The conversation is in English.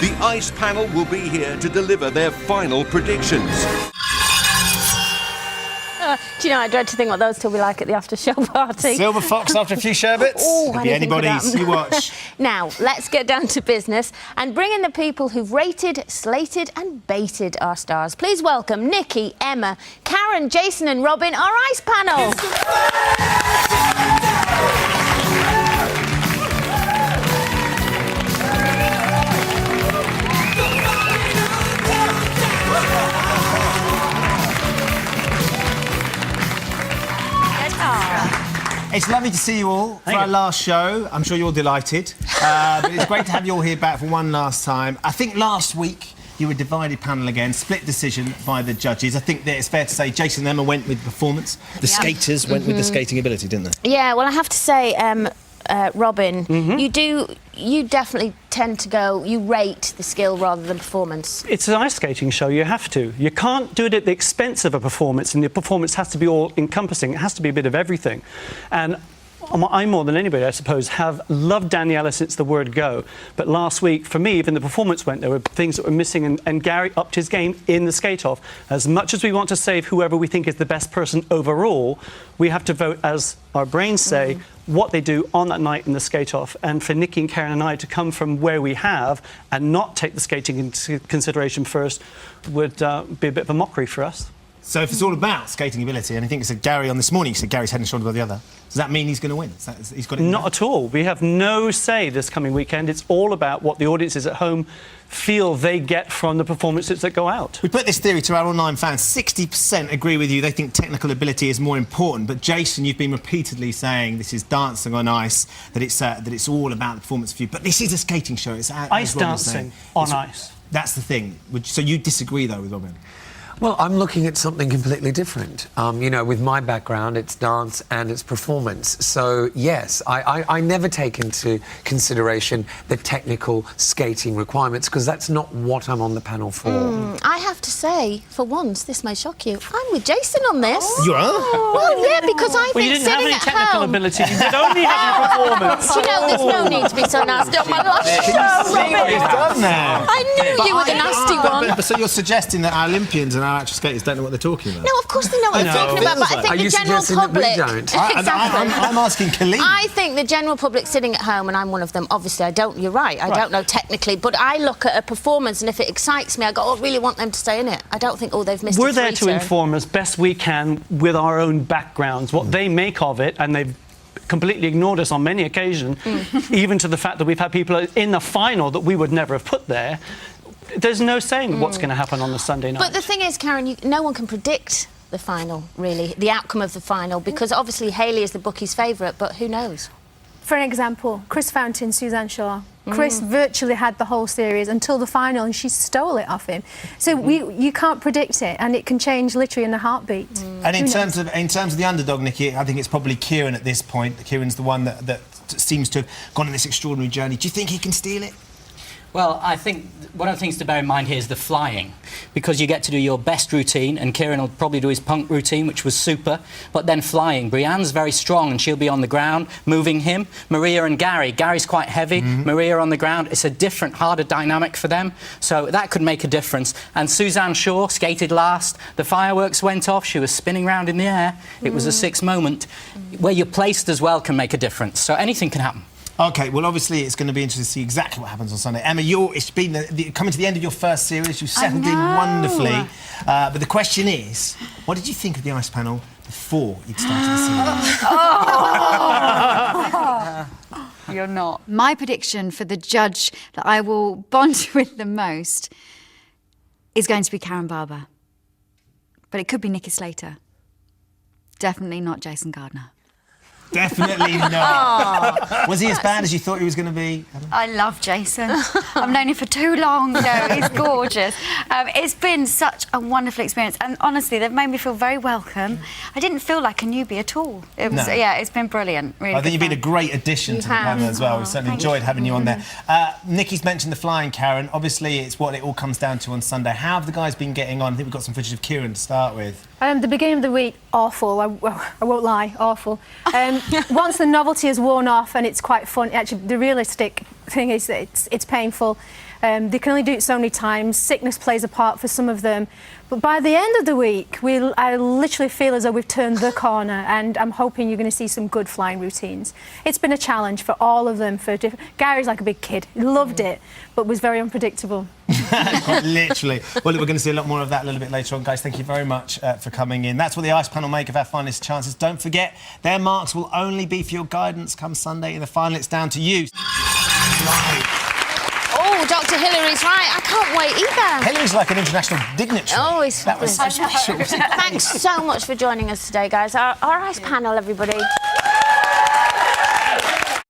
The Ice Panel will be here to deliver their final predictions. Do you know, I dread to think what those two will be like at the after-show party. Silver Fox after a few sherbets? Oh, Could be anybody's. You watch. Now, let's get down to business and bring in the people who've rated, slated and baited our stars. Please welcome Nikki, Emma, Karen, Jason and Robin, our Ice Panel. It's lovely to see you all for our last show. I'm sure you're delighted. But it's great to have you all here back for one last time. I think last week you were a divided panel again, split decision by the judges. I think that it's fair to say Jason and Emma went with performance. The skaters went with the skating ability, didn't they? Yeah, well, I have to say, Robin, you definitely tend to go, you rate the skill rather than performance. It's an ice skating show, you have to. You can't do it at the expense of a performance, and the performance has to be all-encompassing. It has to be a bit of everything. And I, more than anybody, I suppose, have loved Daniela since the word go. But last week, for me, even the performance went, there were things that were missing, and Gary upped his game in the skate-off. As much as we want to save whoever we think is the best person overall, we have to vote, as our brains say, what they do on that night in the skate-off. And for Nikki and Karen and I to come from where we have and not take the skating into consideration first would be a bit of a mockery for us. So if it's all about skating ability, and I think it said Gary on this morning, he said Gary's head and shoulders above the other, does that mean he's going to win? He's got it. Not at all. We have no say this coming weekend. It's all about what the audiences at home feel they get from the performances that go out. We put this theory to our online fans. 60% agree with you. They think technical ability is more important. But Jason, you've been repeatedly saying this is dancing on ice, that it's all about the performance of you. But this is a skating show. It's ice dancing on ice. That's the thing. So you disagree though with Robin? Well, I'm looking at something completely different. You know, with my background, it's dance and it's performance. So, yes, I never take into consideration the technical skating requirements, because that's not what I'm on the panel for. I have to say, for once, this may shock you, I'm with Jason on this. You are? Well, yeah, because I think you didn't have sitting any at technical home... ability, you did only have your performance. You know, there's no need to be so nasty on my last show, What Robin. you've done there. I knew you were the nasty one. But so you're suggesting that our Olympians and our actual skaters don't know what they're talking about? No, of course they know what they're talking about, but I think the general public... I'm asking Colleen. I think the general public sitting at home, and I'm one of them, obviously, you're right, I don't know technically, but I look at a performance and if it excites me, I go, oh, I really want them to stay in it. I don't think, oh, they've missed We're there to inform as best we can with our own backgrounds, what they make of it, and they've completely ignored us on many occasions, even to the fact that we've had people in the final that we would never have put there. There's no saying what's going to happen on the Sunday night. But the thing is, Karen, no one can predict the final, really, the outcome of the final, because obviously Hayley is the bookie's favourite, but who knows? For an example, Chris Fountain, Suzanne Shaw. Chris virtually had the whole series until the final, and she stole it off him. So you can't predict it, and it can change literally in a heartbeat. And in terms of the underdog, Nikki, I think it's probably Kieran at this point. Kieran's the one that seems to have gone on this extraordinary journey. Do you think he can steal it? Well, I think one of the things to bear in mind here is the flying, because you get to do your best routine, and Kieran will probably do his punk routine, which was super, but then flying. Brianne's very strong, and she'll be on the ground, moving him. Maria and Gary's quite heavy. Maria on the ground. It's a different, harder dynamic for them, so that could make a difference. And Suzanne Shaw skated last. The fireworks went off. She was spinning around in the air. It was a sixth moment. Where you're placed as well can make a difference, so anything can happen. OK, well, obviously, it's going to be interesting to see exactly what happens on Sunday. Emma, it's been coming to the end of your first series. You've settled in wonderfully. But the question is, what did you think of the Ice Panel before you'd started the series? You're not. My prediction for the judge that I will bond with the most is going to be Karen Barber. But it could be Nikki Slater. Definitely not Jason Gardner. Definitely not. Was he as bad as you thought he was going to be? I love Jason. I've known him for too long. No, he's gorgeous. It's been such a wonderful experience, and honestly, they've made me feel very welcome. I didn't feel like a newbie at all. It was, yeah, it's been brilliant. Really, I think you've been a great addition to the panel as well. We've certainly enjoyed having you on there. Nikki's mentioned the flying, Karen. Obviously, it's what it all comes down to on Sunday. How have the guys been getting on? I think we've got some footage of Kieran to start with. The beginning of the week, awful. I won't lie, awful. Once the novelty has worn off and it's quite fun, actually, the realistic thing is that it's painful. They can only do it so many times. Sickness plays a part for some of them. But by the end of the week, I literally feel as though we've turned the corner, and I'm hoping you're going to see some good flying routines. It's been a challenge for all of them. Gary's like a big kid. He loved it, but was very unpredictable. Quite literally. Well, we're going to see a lot more of that a little bit later on. Guys, thank you very much for coming in. That's what the ice panel make of our finest chances. Don't forget, their marks will only be for your guidance come Sunday in the final. It's down to you. Oh, Dr. Hillary's right. I can't wait either. Hillary's like an international dignitary. Oh, it's that was so special. Thanks so much for joining us today, guys. Our ice panel, everybody.